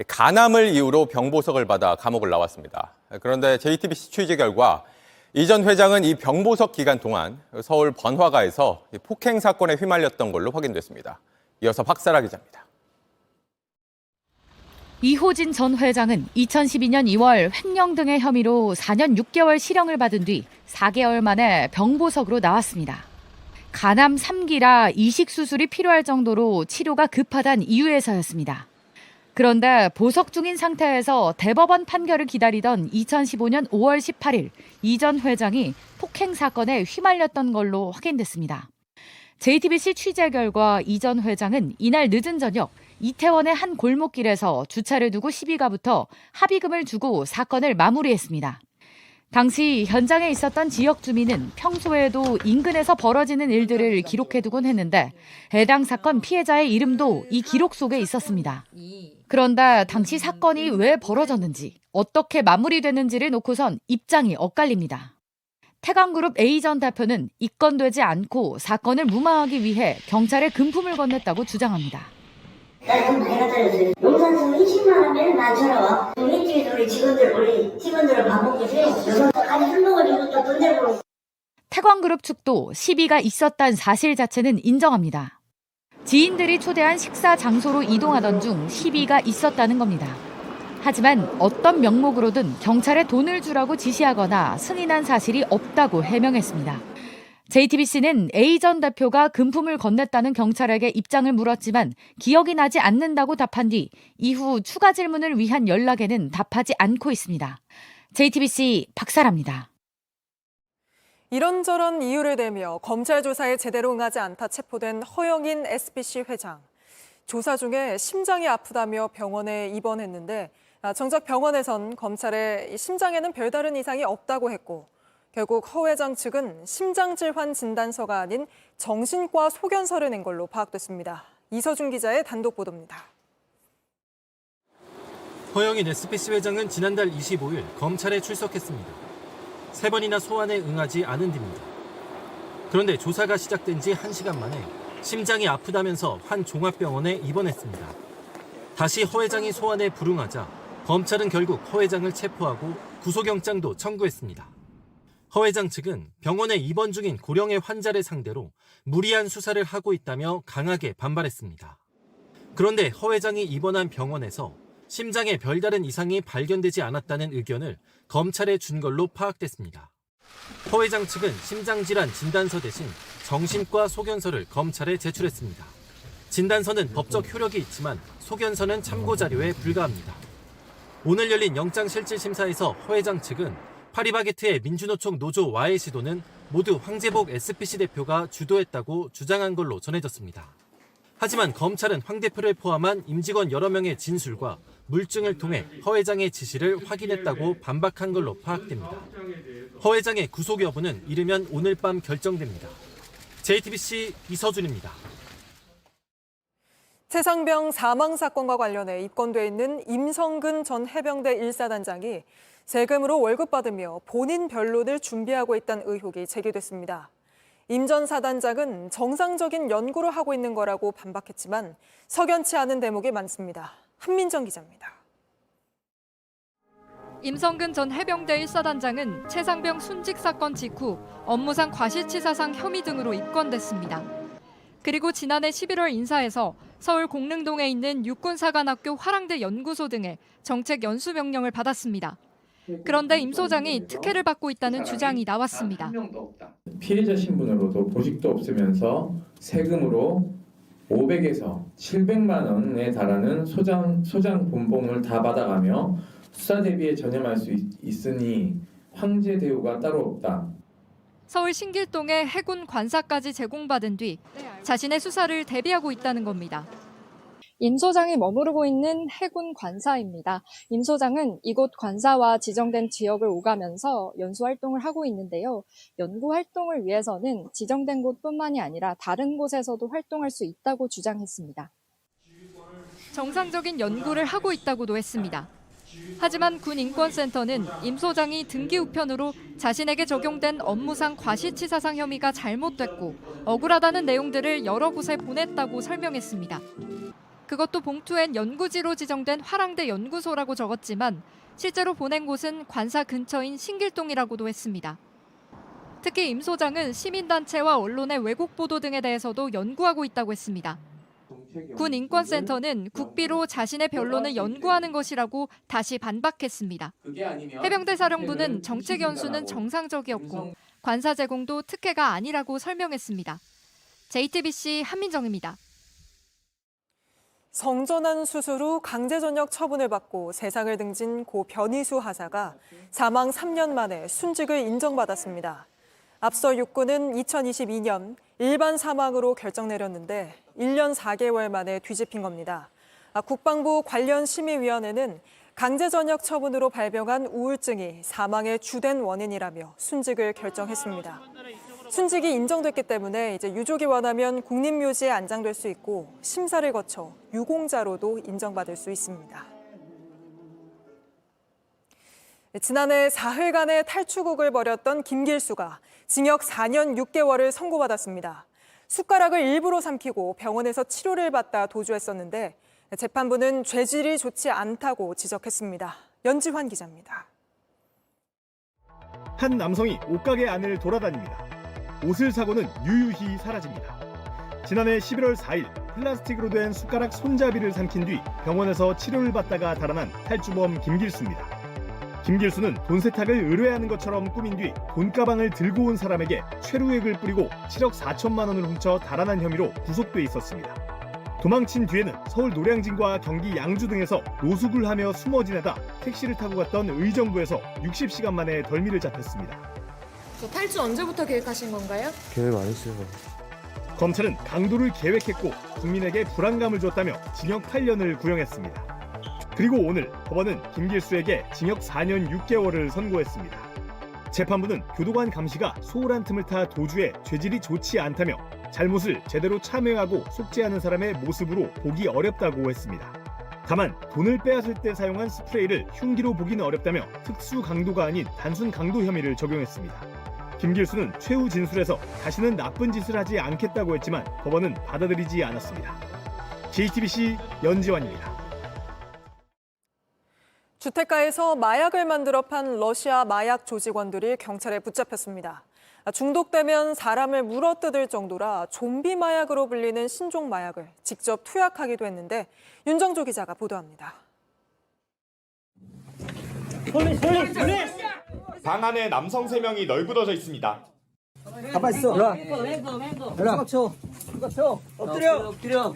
간암을 이유로 병보석을 받아 감옥을 나왔습니다. 그런데 JTBC 취재 결과 이 전 회장은 이 병보석 기간 동안 서울 번화가에서 폭행 사건에 휘말렸던 걸로 확인됐습니다. 이어서 박사라 기자입니다. 이호진 전 회장은 2012년 2월 횡령 등의 혐의로 4년 6개월 실형을 받은 뒤 4개월 만에 병보석으로 나왔습니다. 간암 3기라 이식 수술이 필요할 정도로 치료가 급하단 이유에서였습니다. 그런데 보석 중인 상태에서 대법원 판결을 기다리던 2015년 5월 18일 이 전 회장이 폭행 사건에 휘말렸던 걸로 확인됐습니다. JTBC 취재 결과 이 전 회장은 이날 늦은 저녁 이태원의 한 골목길에서 주차를 두고 시비가 붙어 합의금을 주고 사건을 마무리했습니다. 당시 현장에 있었던 지역 주민은 평소에도 인근에서 벌어지는 일들을 기록해두곤 했는데 해당 사건 피해자의 이름도 이 기록 속에 있었습니다. 그런데 당시 사건이 왜 벌어졌는지, 어떻게 마무리되는지를 놓고선 입장이 엇갈립니다. 태광그룹 A 전 대표는 입건되지 않고 사건을 무마하기 위해 경찰에 금품을 건넸다고 주장합니다. 나 돈 많이 갖다 줬어요. 용산서 20만 하면 나처럼 일주일에 우리 직원들을 밥 먹고 줘요. 아니 술 먹어주고 또 돈 내고. 태광그룹 측도 시비가 있었다는 사실 자체는 인정합니다. 지인들이 초대한 식사 장소로 이동하던 중 시비가 있었다는 겁니다. 하지만 어떤 명목으로든 경찰에 돈을 주라고 지시하거나 승인한 사실이 없다고 해명했습니다. JTBC는 A 전 대표가 금품을 건넸다는 경찰에게 입장을 물었지만 기억이 나지 않는다고 답한 뒤 이후 추가 질문을 위한 연락에는 답하지 않고 있습니다. JTBC 박사라입니다. 이런저런 이유를 대며 검찰 조사에 제대로 응하지 않다 체포된 허영인 SBC 회장. 조사 중에 심장이 아프다며 병원에 입원했는데 정작 병원에선 검찰에 심장에는 별다른 이상이 없다고 했고 결국 허 회장 측은 심장질환 진단서가 아닌 정신과 소견서를 낸 걸로 파악됐습니다. 이서준 기자의 단독 보도입니다. 허영인 SBC 회장은 지난달 25일 검찰에 출석했습니다. 3번이나 소환에 응하지 않은 뒤입니다. 그런데 조사가 시작된 지 1시간 만에 심장이 아프다면서 한 종합병원에 입원했습니다. 다시 허 회장이 소환에 불응하자 검찰은 결국 허 회장을 체포하고 구속영장도 청구했습니다. 허 회장 측은 병원에 입원 중인 고령의 환자를 상대로 무리한 수사를 하고 있다며 강하게 반발했습니다. 그런데 허 회장이 입원한 병원에서 심장에 별다른 이상이 발견되지 않았다는 의견을 검찰에 준 걸로 파악됐습니다. 허 회장 측은 심장질환 진단서 대신 정신과 소견서를 검찰에 제출했습니다. 진단서는 법적 효력이 있지만 소견서는 참고 자료에 불과합니다. 오늘 열린 영장실질심사에서 허 회장 측은 파리바게트의 민주노총 노조 와해 시도는 모두 황제복 SBC 대표가 주도했다고 주장한 걸로 전해졌습니다. 하지만 검찰은 황 대표를 포함한 임직원 여러 명의 진술과 물증을 통해 허 회장의 지시를 확인했다고 반박한 걸로 파악됩니다. 허 회장의 구속 여부는 이르면 오늘 밤 결정됩니다. JTBC 이서준입니다. 최상병 사망 사건과 관련해 입건돼 있는 임성근 전 해병대 1사단장이 세금으로 월급 받으며 본인 변론을 준비하고 있다는 의혹이 제기됐습니다. 임 전 사단장은 정상적인 연구를 하고 있는 거라고 반박했지만 석연치 않은 대목이 많습니다. 한민정 기자입니다. 임성근 전 해병대 1사단장은 최상병 순직 사건 직후 업무상 과실치사상 혐의 등으로 입건됐습니다. 그리고 지난해 11월 인사에서 서울 공릉동에 있는 육군사관학교 화랑대 연구소 등의 정책 연수 명령을 받았습니다. 그런데 임 소장이 특혜를 받고 있다는 주장이 나왔습니다. 피해자 신분으로도 보직도 없으면서 세금으로 500에서 700만 원에 달하는 소장 본봉을 다 받아가며 수사 대비에 전념할 수 있으니 황제 대우가 따로 없다. 서울 신길동에 해군 관사까지 제공받은 뒤 자신의 수사를 대비하고 있다는 겁니다. 임 소장이 머무르고 있는 해군 관사입니다. 임 소장은 이곳 관사와 지정된 지역을 오가면서 연수활동을 하고 있는데요. 연구활동을 위해서는 지정된 곳뿐만이 아니라 다른 곳에서도 활동할 수 있다고 주장했습니다. 정상적인 연구를 하고 있다고도 했습니다. 하지만 군인권센터는 임 소장이 등기 우편으로 자신에게 적용된 업무상 과실치사상 혐의가 잘못됐고 억울하다는 내용들을 여러 곳에 보냈다고 설명했습니다. 그것도 봉투엔 연구지로 지정된 화랑대 연구소라고 적었지만 실제로 보낸 곳은 관사 근처인 신길동이라고도 했습니다. 특히 임 소장은 시민단체와 언론의 왜곡 보도 등에 대해서도 연구하고 있다고 했습니다. 군인권센터는 국비로 자신의 변론을 연구하는 것이라고 다시 반박했습니다. 해병대 사령부는 정책 연수는 정상적이었고 관사 제공도 특혜가 아니라고 설명했습니다. JTBC 한민정입니다. 성전환 수술 후 강제전역 처분을 받고 세상을 등진 고 변희수 하사가 사망 3년 만에 순직을 인정받았습니다. 앞서 육군은 2022년 일반 사망으로 결정 내렸는데 1년 4개월 만에 뒤집힌 겁니다. 국방부 관련 심의위원회는 강제전역 처분으로 발병한 우울증이 사망의 주된 원인이라며 순직을 결정했습니다. 순직이 인정됐기 때문에 이제 유족이 원하면 국립묘지에 안장될 수 있고 심사를 거쳐 유공자로도 인정받을 수 있습니다. 지난해 사흘간의 탈주국을 벌였던 김길수가 징역 4년 6개월을 선고받았습니다. 숟가락을 일부러 삼키고 병원에서 치료를 받다 도주했었는데 재판부는 죄질이 좋지 않다고 지적했습니다. 연지환 기자입니다. 한 남성이 옷가게 안을 돌아다닙니다. 옷을 사고는 유유히 사라집니다. 지난해 11월 4일 플라스틱으로 된 숟가락 손잡이를 삼킨 뒤 병원에서 치료를 받다가 달아난 탈주범 김길수입니다. 김길수는 돈 세탁을 의뢰하는 것처럼 꾸민 뒤 돈가방을 들고 온 사람에게 최루액을 뿌리고 7억 4천만 원을 훔쳐 달아난 혐의로 구속돼 있었습니다. 도망친 뒤에는 서울 노량진과 경기 양주 등에서 노숙을 하며 숨어 지내다 택시를 타고 갔던 의정부에서 60시간 만에 덜미를 잡혔습니다. 저 탈주 언제부터 계획하신 건가요? 계획 안 했어요. 검찰은 강도를 계획했고 국민에게 불안감을 줬다며 징역 8년을 구형했습니다. 그리고 오늘 법원은 김길수에게 징역 4년 6개월을 선고했습니다. 재판부는 교도관 감시가 소홀한 틈을 타 도주에 죄질이 좋지 않다며 잘못을 제대로 참여하고 속죄하는 사람의 모습으로 보기 어렵다고 했습니다. 다만 돈을 빼앗을 때 사용한 스프레이를 흉기로 보기는 어렵다며 특수 강도가 아닌 단순 강도 혐의를 적용했습니다. 김길수는 최후 진술에서 다시는 나쁜 짓을 하지 않겠다고 했지만 법원은 받아들이지 않았습니다. JTBC 연지환입니다. 주택가에서 마약을 만들어 판 러시아 마약 조직원들이 경찰에 붙잡혔습니다. 중독되면 사람을 물어뜯을 정도라 좀비 마약으로 불리는 신종 마약을 직접 투약하기도 했는데 윤정조 기자가 보도합니다. 방 안에 남성 3명이 널브러져 있습니다. 가만히 있어. 일어나. 엎드려.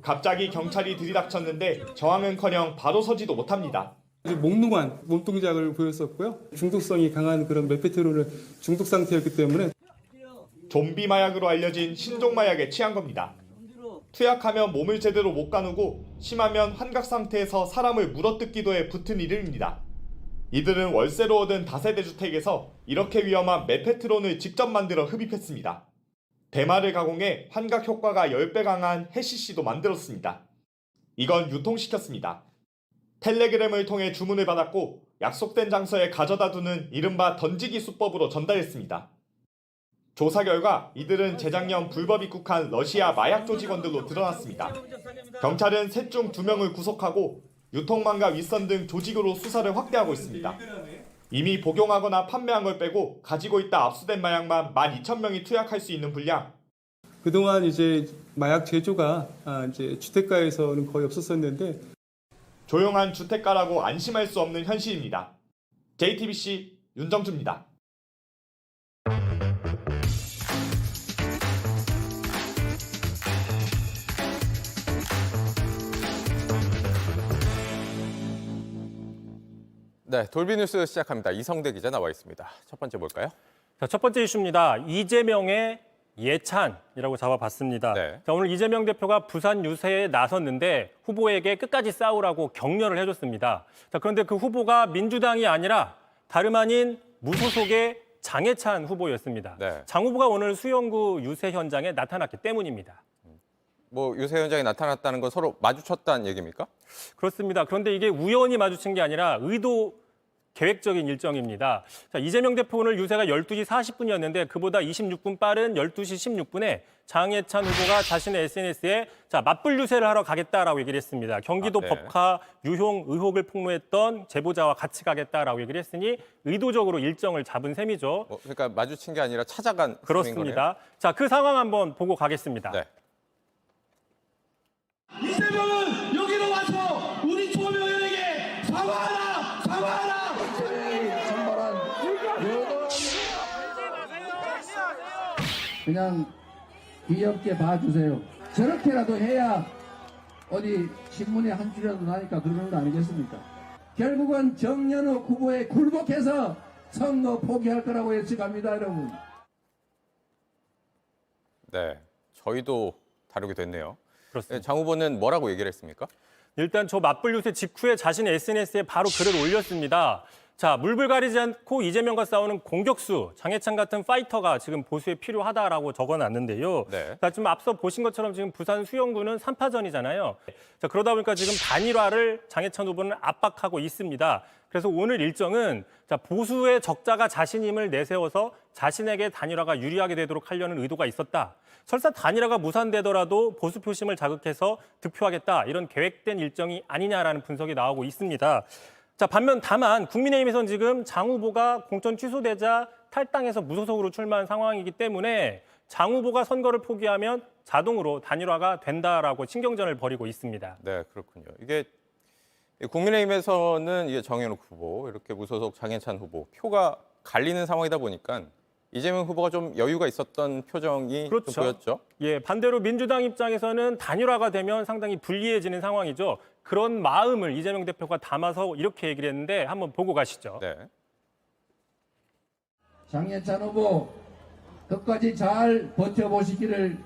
갑자기 경찰이 들이닥쳤는데 저항은커녕 바로 서지도 못합니다. 몽롱한 몸동작을 보였었고요. 중독성이 강한 그런 메페트론을 중독 상태였기 때문에 좀비 마약으로 알려진 신종 마약에 취한 겁니다. 투약하면 몸을 제대로 못 가누고 심하면 환각 상태에서 사람을 물어뜯기도 해 붙은 이름입니다. 이들은 월세로 얻은 다세대 주택에서 이렇게 위험한 메페트론을 직접 만들어 흡입했습니다. 대마를 가공해 환각 효과가 10배 강한 해시씨도 만들었습니다. 이건 유통시켰습니다. 텔레그램을 통해 주문을 받았고 약속된 장소에 가져다 두는 이른바 던지기 수법으로 전달했습니다. 조사 결과 이들은 재작년 불법 입국한 러시아 마약 조직원들로 드러났습니다. 경찰은 셋 중 2명을 구속하고 유통망과 윗선 등 조직으로 수사를 확대하고 있습니다. 이미 복용하거나 판매한 걸 빼고 가지고 있다 압수된 마약만 12,000명이 투약할 수 있는 분량. 그동안 이제 마약 제조가 이제 주택가에서는 거의 없었었는데 조용한 주택가라고 안심할 수 없는 현실입니다. JTBC 윤정주입니다. 네, 돌비뉴스 시작합니다. 이성대 기자 나와 있습니다. 첫 번째 볼까요? 자, 첫 번째 이슈입니다. 이재명의 예찬이라고 잡아봤습니다. 네. 자, 오늘 이재명 대표가 부산 유세에 나섰는데 후보에게 끝까지 싸우라고 격려를 해줬습니다. 자, 그런데 그 후보가 민주당이 아니라 다름 아닌 무소속의 장해찬 후보였습니다. 네. 장 후보가 오늘 수영구 유세 현장에 나타났기 때문입니다. 뭐 유세 현장에 나타났다는 건 서로 마주쳤다는 얘기입니까? 그렇습니다. 그런데 이게 우연히 마주친 게 아니라 계획적인 일정입니다. 자, 이재명 대표 오늘 유세가 12시 40분이었는데 그보다 26분 빠른 12시 16분에 장해찬 후보가 자신의 SNS에 맞불 유세를 하러 가겠다라고 얘기를 했습니다. 경기도 네. 법카 유용 의혹을 폭로했던 제보자와 같이 가겠다라고 얘기를 했으니 의도적으로 일정을 잡은 셈이죠. 그러니까 마주친 게 아니라 찾아간 그렇습니다. 자, 그 상황 한번 보고 가겠습니다. 네. 이재명은 여기로 와서 우리 조명 의원에게 사과하라! 사과하라! 그냥 귀엽게 봐주세요. 저렇게라도 해야 어디 신문에 한 줄이라도 나니까 그러는 거 아니겠습니까? 결국은 정연욱 후보에 굴복해서 선거 포기할 거라고 예측합니다, 여러분. 네, 저희도 다루게 됐네요. 그렇습니다. 장 후보는 뭐라고 얘기를 했습니까? 일단 저 맞불 유세 직후에 자신의 SNS에 바로 글을 올렸습니다. 자, 물불 가리지 않고 이재명과 싸우는 공격수, 장해찬 같은 파이터가 지금 보수에 필요하다라고 적어놨는데요. 네. 자, 지금 앞서 보신 것처럼 지금 부산 수영구는 3파전이잖아요. 자, 그러다 보니까 지금 단일화를 장해찬 후보는 압박하고 있습니다. 그래서 오늘 일정은 보수의 적자가 자신임을 내세워서 자신에게 단일화가 유리하게 되도록 하려는 의도가 있었다. 설사 단일화가 무산되더라도 보수 표심을 자극해서 득표하겠다. 이런 계획된 일정이 아니냐라는 분석이 나오고 있습니다. 자, 반면 다만 국민의힘에서는 지금 장 후보가 공천 취소되자 탈당해서 무소속으로 출마한 상황이기 때문에 장 후보가 선거를 포기하면 자동으로 단일화가 된다라고 신경전을 벌이고 있습니다. 네, 그렇군요. 이게 국민의힘에서는 이게 정연욱 후보, 이렇게 무소속 장해찬 후보 표가 갈리는 상황이다 보니까 이재명 후보가 좀 여유가 있었던 표정이 그렇죠. 좀 보였죠. 예, 반대로 민주당 입장에서는 단일화가 되면 상당히 불리해지는 상황이죠. 그런 마음을 이재명 대표가 담아서 이렇게 얘기를 했는데 한번 보고 가시죠. 네. 장해찬 후보 끝까지 잘 버텨보시기를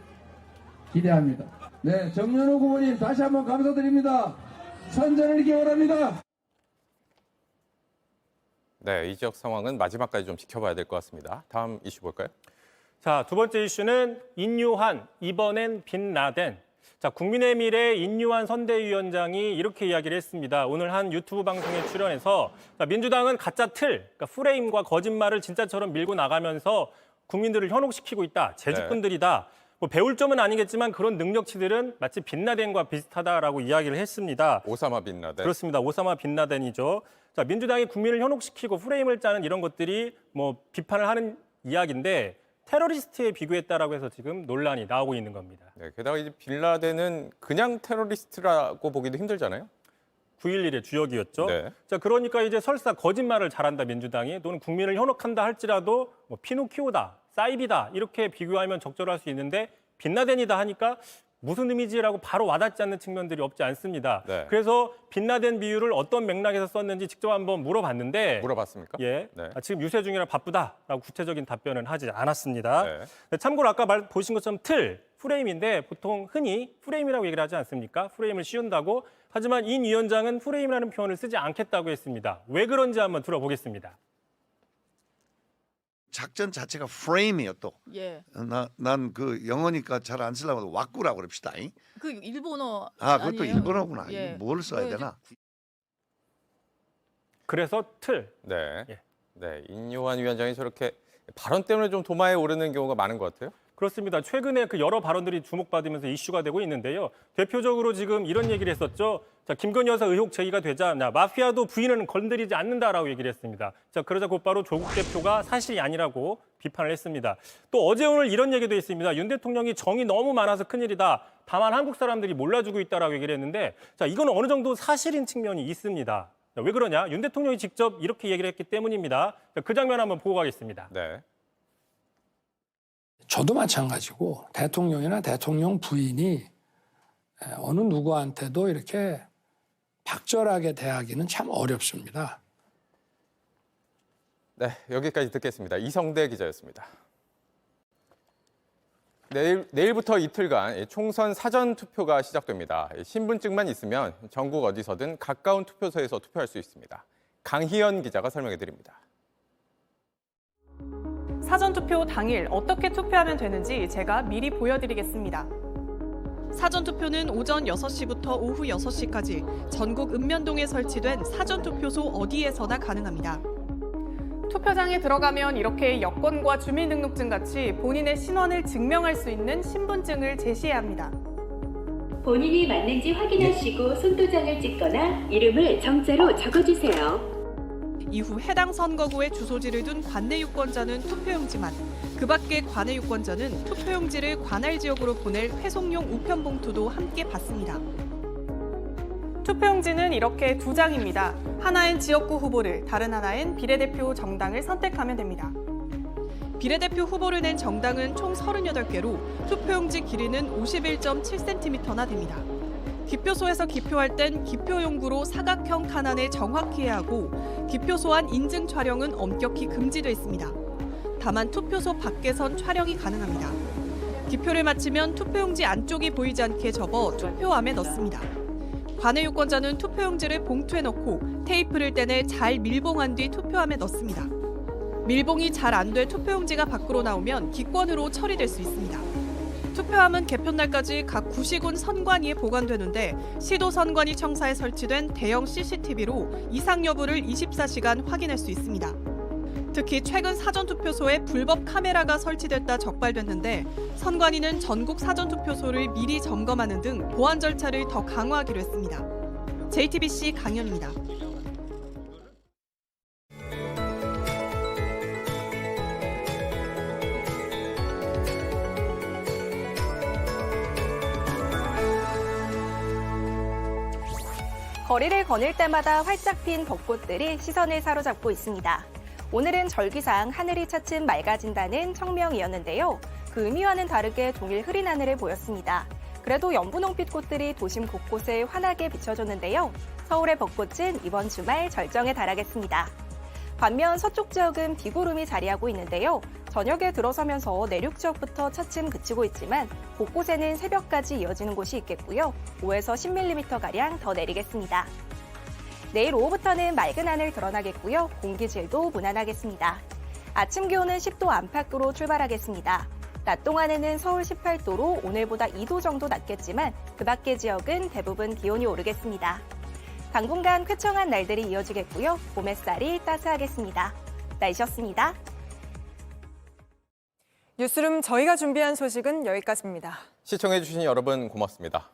기대합니다. 네, 정연욱 후보님 다시 한번 감사드립니다. 선전을 기원합니다. 네, 이 지역 상황은 마지막까지 좀 지켜봐야 될 것 같습니다. 다음 이슈 볼까요? 자, 두 번째 이슈는 인유한, 이번엔 빈라덴. 자, 국민의 미래 인유한 선대위원장이 이렇게 이야기를 했습니다. 오늘 한 유튜브 방송에 출연해서 민주당은 가짜 틀, 그러니까 프레임과 거짓말을 진짜처럼 밀고 나가면서 국민들을 현혹시키고 있다. 재주꾼들이다. 뭐 배울 점은 아니겠지만 그런 능력치들은 마치 빈라덴과 비슷하다라고 이야기를 했습니다. 오사마 빈라덴. 그렇습니다. 오사마 빈라덴이죠. 자, 민주당이 국민을 현혹시키고 프레임을 짜는 이런 것들이 뭐 비판을 하는 이야기인데 테러리스트에 비교했다라고 해서 지금 논란이 나오고 있는 겁니다. 네, 게다가 이제 빈라덴은 그냥 테러리스트라고 보기도 힘들잖아요. 9.11의 주역이었죠. 네. 자, 그러니까 이제 설사 거짓말을 잘한다 민주당이 또는 국민을 현혹한다 할지라도 뭐 피노키오다, 사이비다 이렇게 비교하면 적절할 수 있는데 빈라덴이다 하니까 무슨 의미지라고 바로 와닿지 않는 측면들이 없지 않습니다. 네. 그래서 빈라덴 비유를 어떤 맥락에서 썼는지 직접 한번 물어봤는데 물어봤습니까? 예, 네. 지금 유세 중이라 바쁘다라고 구체적인 답변은 하지 않았습니다. 네. 참고로 아까 보신 것처럼 틀, 프레임인데 보통 흔히 프레임이라고 얘기를 하지 않습니까? 프레임을 씌운다고. 하지만 인 위원장은 프레임이라는 표현을 쓰지 않겠다고 했습니다. 왜 그런지 한번 들어보겠습니다. 작전 자체가 프레임이에요 또. 예. 난 그 영어니까 잘 안 쓰려고 와꾸라고 그럽시다. 그 일본어 그것도 아니에요? 일본어구나. 예. 뭘 써야 되나? 그래서 틀. 네. 예. 네, 인요한 위원장이 저렇게 발언 때문에 좀 도마에 오르는 경우가 많은 것 같아요. 그렇습니다. 최근에 그 여러 발언들이 주목받으면서 이슈가 되고 있는데요. 대표적으로 지금 이런 얘기를 했었죠. 자, 김건희 여사 의혹 제기가 되자 마피아도 부인은 건드리지 않는다라고 얘기를 했습니다. 자, 그러자 곧바로 조국 대표가 사실이 아니라고 비판을 했습니다. 또 어제 오늘 이런 얘기도 있습니다. 윤 대통령이 정이 너무 많아서 큰일이다. 다만 한국 사람들이 몰라주고 있다라고 얘기를 했는데 자, 이건 어느 정도 사실인 측면이 있습니다. 자, 왜 그러냐? 윤 대통령이 직접 이렇게 얘기를 했기 때문입니다. 자, 그 장면 한번 보고 가겠습니다. 네. 저도 마찬가지고 대통령이나 대통령 부인이 어느 누구한테도 이렇게 박절하게 대하기는 참 어렵습니다. 네, 여기까지 듣겠습니다. 이성대 기자였습니다. 내일부터 이틀간 총선 사전 투표가 시작됩니다. 신분증만 있으면 전국 어디서든 가까운 투표소에서 투표할 수 있습니다. 강희연 기자가 설명해 드립니다. 사전투표 당일 어떻게 투표하면 되는지 제가 미리 보여드리겠습니다. 사전투표는 오전 6시부터 오후 6시까지 전국 읍면동에 설치된 사전투표소 어디에서나 가능합니다. 투표장에 들어가면 이렇게 여권과 주민등록증 같이 본인의 신원을 증명할 수 있는 신분증을 제시해야 합니다. 본인이 맞는지 확인하시고 손도장을 찍거나 이름을 정자로 적어주세요. 이후 해당 선거구에 주소지를 둔 관내 유권자는 투표용지만, 그 밖의 관내 유권자는 투표용지를 관할 지역으로 보낼 회송용 우편 봉투도 함께 받습니다. 투표용지는 이렇게 2장입니다. 하나엔 지역구 후보를, 다른 하나엔 비례대표 정당을 선택하면 됩니다. 비례대표 후보를 낸 정당은 총 38개로 투표용지 길이는 51.7cm나 됩니다. 기표소에서 기표할 땐 기표용구로 사각형 칸안에 정확히 해야 하고 기표소 안 인증 촬영은 엄격히 금지돼 있습니다. 다만 투표소 밖에선 촬영이 가능합니다. 기표를 마치면 투표용지 안쪽이 보이지 않게 접어 투표함에 넣습니다. 관내 유권자는 투표용지를 봉투에 넣고 테이프를 떼내 잘 밀봉한 뒤 투표함에 넣습니다. 밀봉이 잘 안 돼 투표용지가 밖으로 나오면 기권으로 처리될 수 있습니다. 투표함은 개표날까지 각 구시군 선관위에 보관되는데 시도 선관위 청사에 설치된 대형 CCTV로 이상 여부를 24시간 확인할 수 있습니다. 특히 최근 사전투표소에 불법 카메라가 설치됐다 적발됐는데 선관위는 전국 사전투표소를 미리 점검하는 등 보안 절차를 더 강화하기로 했습니다. JTBC 강연입니다. 거리를 거닐 때마다 활짝 핀 벚꽃들이 시선을 사로잡고 있습니다. 오늘은 절기상 하늘이 차츰 맑아진다는 청명이었는데요. 그 의미와는 다르게 종일 흐린 하늘을 보였습니다. 그래도 연분홍빛 꽃들이 도심 곳곳에 환하게 비춰줬는데요. 서울의 벚꽃은 이번 주말 절정에 달하겠습니다. 반면 서쪽 지역은 비구름이 자리하고 있는데요. 저녁에 들어서면서 내륙 지역부터 차츰 그치고 있지만 곳곳에는 새벽까지 이어지는 곳이 있겠고요. 5에서 10mm가량 더 내리겠습니다. 내일 오후부터는 맑은 하늘 드러나겠고요. 공기질도 무난하겠습니다. 아침 기온은 10도 안팎으로 출발하겠습니다. 낮 동안에는 서울 18도로 오늘보다 2도 정도 낮겠지만 그 밖의 지역은 대부분 기온이 오르겠습니다. 당분간 쾌청한 날들이 이어지겠고요. 봄 햇살이 따스하겠습니다. 날씨였습니다. 뉴스룸 저희가 준비한 소식은 여기까지입니다. 시청해주신 여러분 고맙습니다.